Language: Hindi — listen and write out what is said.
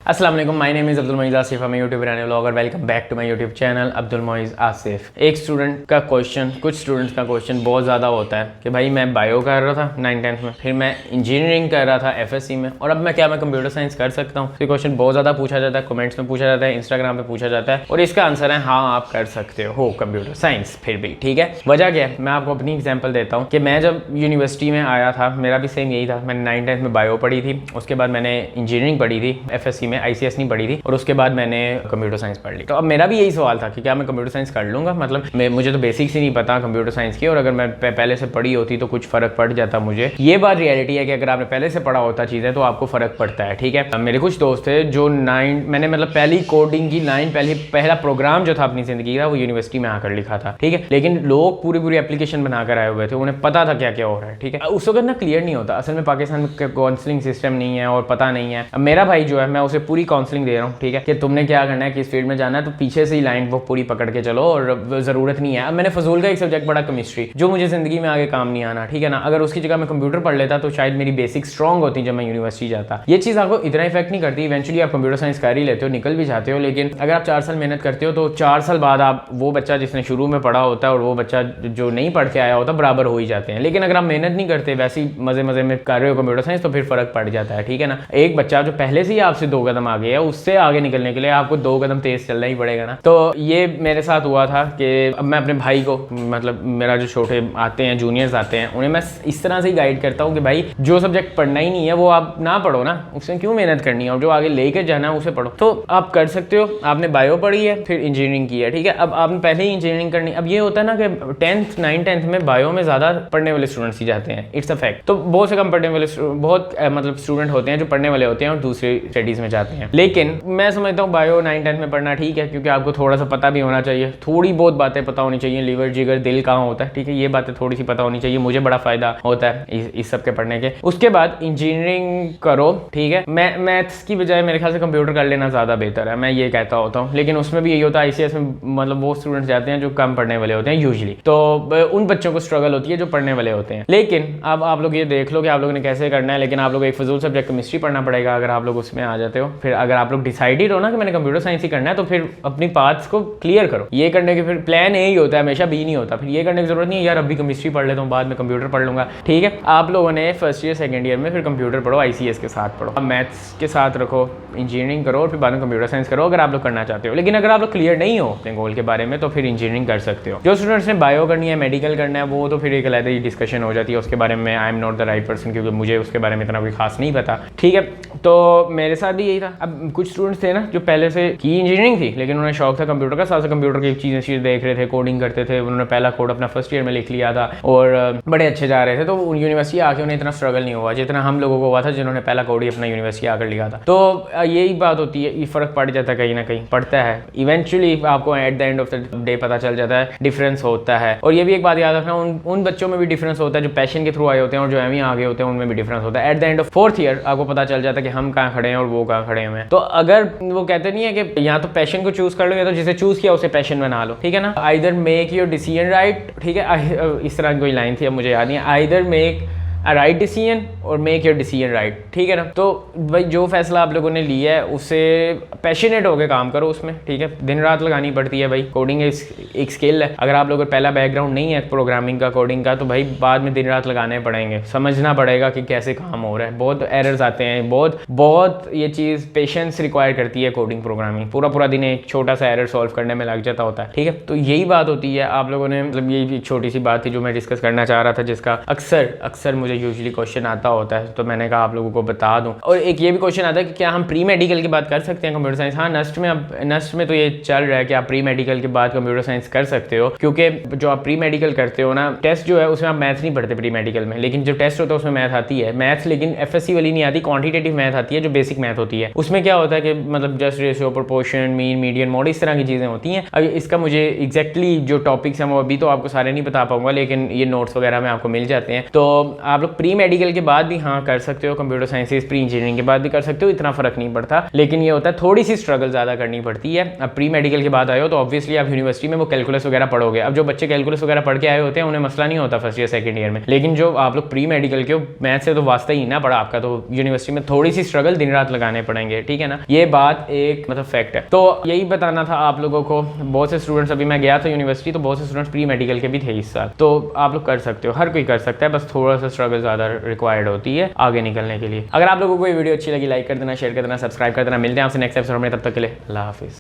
अस्सलाम वालेकुम, my name is Abdul Moiz Asif, मैं यूट्यूब रहने vlogger. Welcome back to my YouTube channel Abdul Moiz Asif. एक स्टूडेंट का क्वेश्चन, कुछ स्टूडेंट्स का क्वेश्चन बहुत ज़्यादा होता है कि भाई मैं बायो कर रहा था 9th-10th में, फिर मैं इंजीनियरिंग कर रहा था FSC में, और अब मैं कंप्यूटर साइंस कर सकता हूँ। तो क्वेश्चन बहुत ज़्यादा पूछा जाता है, कमेंट्स में पूछा जाता है, इंस्टाग्राम पे पूछा जाता है, और इसका आंसर है हाँ, आप कर सकते हो कंप्यूटर साइंस। फिर भी ठीक है, वजह क्या है, मैं आपको अपनी एग्जाम्पल देता हूँ कि मैं जब यूनिवर्सिटी में आया था, मेरा भी सेम यही था। मैंने 9th-10th में बायो पढ़ी थी, उसके बाद मैंने इंजीनियरिंग पढ़ी थी, FSC में ICS नहीं पढ़ी थी, और उसके बाद मैंने कंप्यूटर साइंस पढ़ ली। तो अब मेरा भी यही सवाल था कि क्या मैं कंप्यूटर साइंस कर लूँगा, मतलब मुझे तो बेसिक्स ही नहीं पता कंप्यूटर साइंस की, और अगर मैं पहले से पढ़ी होती तो कुछ फ़र्क पड़ जाता मुझे। ये बात रियलिटी है कि अगर आपने पहले से पढ़ा होता चीज़ें तो आपको फ़र्क पड़ता है। ठीक है, मेरे कुछ दोस्त थे जो मैंने मतलब पहली कोडिंग की लाइन, पहला प्रोग्राम जो था अपनी ज़िंदगी का, वो यूनिवर्सिटी में आकर लिखा था। ठीक है, लेकिन लोग पूरी एप्लीकेशन बनाकर आए हुए थे, उन्हें पता था क्या क्या हो रहा है। ठीक है, उस वक्त ना क्लियर नहीं होता। असल में पाकिस्तान में काउंसलिंग सिस्टम नहीं है और पता नहीं है। अब मेरा भाई जो है, मैं उसे पूरी काउंसलिंग दे रहा हूँ, ठीक है, कि तुमने क्या करना है, किस फील्ड में जाना है, तो पीछे से ही लाइन वो पूरी पकड़ के चलो, और ज़रूरत नहीं है। अब मैंने फजूल का एक सब्जेक्ट पढ़ा केमिस्ट्री, जो मुझे ज़िंदगी में आगे काम नहीं आना। ठीक है ना, अगर उसकी जगह मैं कंप्यूटर पढ़ लेता तो शायद मेरी बेसिक स्ट्रॉन्ग होती जब मैं यूनिवर्सिटी जाता। ये चीज़ आपको इतना इफेक्ट नहीं करती। इवेंचुअली आप कंप्यूटर साइंस कर ही लेते हो, निकल भी जाते हो, लेकिन अगर आप 4 साल मेहनत करते हो तो 4 साल बाद आप वो बच्चा जिसने शुरू में पढ़ा होता है और वो बच्चा जो नहीं पढ़ के आया होता बराबर हो ही जाते हैं। लेकिन अगर आप मेहनत नहीं करते, वैसे ही मजे में कर रहे हो कंप्यूटर साइंस, तो फिर फर्क पड़ जाता है। ठीक है ना, एक बच्चा जो पहले से ही आपसे 2 कदम आगे है, उससे आगे निकलने के लिए आपको 2 कदम तेज चलना ही पड़ेगा ना। तो ये मेरे साथ हुआ था कि अब मैं अपने भाई को, मतलब मेरा जो छोटे आते हैं, जूनियर्स आते हैं, उन्हें मैं इस तरह से ही गाइड करता हूँ कि भाई जो सब्जेक्ट पढ़ना ही नहीं है वो आप ना पढ़ो ना, उसमें क्यों मेहनत करनी है, और जो आगे लेकर जाना है उसे पढ़ो। तो आप कर सकते हो। आपने बायो पढ़ी है, फिर इंजीनियरिंग की है, ठीक है, अब आपने पहले ही इंजीनियरिंग करनी। अब ये होता है ना कि 10th 9th-10th में बायो में ज़्यादा पढ़ने वाले स्टूडेंट्स ही जाते हैं, इट्स अ फैक्ट। तो बहुत से कम पढ़ने वाले बहुत मतलब स्टूडेंट होते हैं जो पढ़ने वाले होते हैं और दूसरी स्टडीज़ में जाते हैं। लेकिन मैं समझता हूँ बायो 9th-10th में पढ़ना ठीक है, क्योंकि आपको थोड़ा सा पता भी होना चाहिए, थोड़ी बहुत बातें पता होनी चाहिए, लीवर जिगर दिल कहाँ होता है, ठीक है, ये बातें थोड़ी सी पता होनी चाहिए। मुझे बड़ा फ़ायदा होता है इस सब के पढ़ने के। उसके बाद इंजीनियरिंग करो, ठीक है, मैथ्स की बजाय मेरे ख्याल से कंप्यूटर कर लेना ज़्यादा बेहतर है, मैं ये कहता होता हूँ। लेकिन उसमें भी यही होता है, ICS में मतलब वो स्टूडेंट्स जाते हैं जो कम पढ़ने वाले होते हैं यूजली, तो उन बच्चों को स्ट्रगल होती है जो पढ़ने वाले होते हैं। लेकिन अब आप लोग ये देख लो कि आप लोगों ने कैसे करना है। लेकिन आप लोग एक फजूल सब्जेक्ट केमिस्ट्री पढ़ना पड़ेगा अगर आप लोग उसमें आ जाते हो। फिर अगर आप लोग डिसाइडेड हो ना कि मैंने कंप्यूटर साइंस ही करना है, तो फिर अपनी पाथ्स को क्लियर करो। ये करने के फिर प्लान ए ही होता है, हमेशा बी नहीं होता। फिर ये करने की जरूरत नहीं है यार अभी केमिस्ट्री पढ़ लेता हूँ, बाद में कंप्यूटर पढ़ लूंगा। ठीक है, आप लोगों ने फर्स्ट ईयर सेकंड ईयर में फिर कंप्यूटर पढ़ो, ICS के साथ पढ़ो, मैथ्स के साथ रखो, इंजीनियरिंग करो, और फिर बाद में कंप्यूटर साइंस करो अगर आप लोग करना चाहते हो। लेकिन अगर आप लोग क्लियर नहीं हो अपने गोल के बारे में, तो फिर इंजीनियरिंग कर सकते हो। जो स्टूडेंट्स ने बायो करनी है, मेडिकल करना है, वो तो फिर एक अलग ही डिस्कशन हो जाती है उसके बारे में। I am not the right person, क्योंकि मुझे उसके बारे में इतना कोई खास नहीं पता। ठीक है, तो मेरे साथ भी यही था। अब कुछ स्टूडेंट्स थे ना जो पहले से की इंजीनियरिंग थी, लेकिन उन्हें शौक था कंप्यूटर का, साथ कंप्यूटर की चीज़ें देख रहे थे, कोडिंग करते थे। उन्होंने पहला कोड अपना फर्स्ट ईयर में लिख लिया था और बड़े अच्छे जा रहे थे। तो यूनिवर्सिटी आके उन्हें इतना स्ट्रगल नहीं हुआ जितना हम लोगों को हुआ था जिन्होंने पहला कोड ही अपना यूनिवर्सिटी आकर लिखा था। तो यही बात होती है, ये फ़र्क पड़ जाता है, कहीं ना कहीं पड़ता है। इवेंचुअली आपको at the end of the day पता चल जाता है, डिफरेंस होता है। और ये भी एक बात याद रखना, उन बच्चों में भी डिफरेंस होता है जो पैशन के थ्रू आए होते हैं, और जो एम आगे होते हैं उनमें भी डिफरेंस होता है। At the end of 4th year आपको पता चल जाता है कि हम कहाँ खड़े हैं और वो कहाँ खड़े हैं। तो अगर वो कहते नहीं है कि यहाँ तो पैशन को चूज कर लो, या तो जिसे चूज किया उसे पैशन बना लो। ठीक है ना, either make your decision right, ठीक है, इस तरह की कोई लाइन थी, अब मुझे याद नहीं है। Either make a right decision और मेक योर डिसीजन राइट, ठीक है ना। तो भाई जो फैसला आप लोगों ने लिया है उससे पैशनेट होकर काम करो उसमें, ठीक है, दिन रात लगानी पड़ती है भाई। कोडिंग एक स्किल है। अगर आप लोगों को पहला बैकग्राउंड नहीं है प्रोग्रामिंग का, कोडिंग का, तो भाई बाद में दिन रात लगाने पड़ेंगे, समझना पड़ेगा कि कैसे काम हो रहा है। बहुत एरर्स आते हैं, बहुत ये चीज़ पेशेंस रिक्वायर करती है कोडिंग प्रोग्रामिंग। पूरा दिन एक छोटा सा एरर सॉल्व करने में लग जाता होता है, ठीक है। तो यही बात होती है। आप लोगों ने मतलब ये भी छोटी सी बात थी जो मैं डिस्कस करना चाह रहा था, जिसका अक्सर मुझे यूजुअली क्वेश्चन आता होता है, तो मैंने कहा आप लोगों को बता दूं। और एक ये भी क्वेश्चन आता है कि क्या हम प्री मेडिकल की बात कर सकते हैं कंप्यूटर साइंस। हाँ, नस्ट में तो ये चल रहा है कि आप प्री मेडिकल के बाद कंप्यूटर साइंस कर सकते हो, क्योंकि जो आप प्री मेडिकल करते हो ना, टेस्ट जो है उसमें आप मैथ्स नहीं पढ़ते प्री मेडिकल में, लेकिन जो टेस्ट होता है उसमें मैथ आती है। मैथ्स लेकिन FSC वाली नहीं आती, क्वान्टिटेटिव मैथ आती है जो बेसिक मैथ होती है। उसमें क्या होता है कि मतलब just ratio, proportion, mean, median, mode, इस तरह की चीज़ें होती हैं। अब इसका मुझे एग्जैक्टली जो टॉपिक्स हैं वो अभी तो आपको सारे नहीं बता पाऊंगा, लेकिन ये नोट्स वगैरह में आपको मिल जाते हैं। तो आप लोग प्री मेडिकल के बाद भी हाँ कर सकते हो, कंप्यूटर साइंसेज प्री इंजीनियरिंग के बाद भी कर सकते हो, इतना फर्क नहीं पड़ता। लेकिन ये होता है थोड़ी सी स्ट्रगल ज़्यादा करनी पड़ती है। अब प्री मेडिकल के बाद आए हो तो ऑब्वियसली आप यूनिवर्सिटी में वो कैलकुलस वगैरह पढ़ोगे। अब जो बच्चे कैलकुलस वगैरह पढ़ के आए होते हैं उन्हें मसला नहीं होता फर्स्ट ईयर सेकंड ईयर में, लेकिन जो आप लोग प्री मेडिकल के हो मैथ से तो वास्ता ही ना पड़ा आपका, तो यूनिवर्सिटी में थोड़ी सी स्ट्रगल दिन रात लगाने पड़ेंगे, ठीक है ना। ये बात एक मतलब फैक्ट है। तो यही बताना था आप लोगों को। बहुत से स्टूडेंट्स, अभी मैं गया था यूनिवर्सिटी तो बहुत से स्टूडेंट्स प्री मेडिकल के भी थे इस साल, तो आप लोग कर सकते हो, हर कोई कर सकता है, बस थोड़ा सा स्ट्रगल ज़्यादा रिक्वायर्ड होती है आगे निकलने के लिए। अगर आप लोगों को ये वीडियो अच्छी लगी लाइक कर देना, शेयर कर देना, सब्सक्राइब कर देना। मिलते हैं आपसे नेक्स्ट एपिसोड में, तब तक के लिए अल्लाह हाफिज़।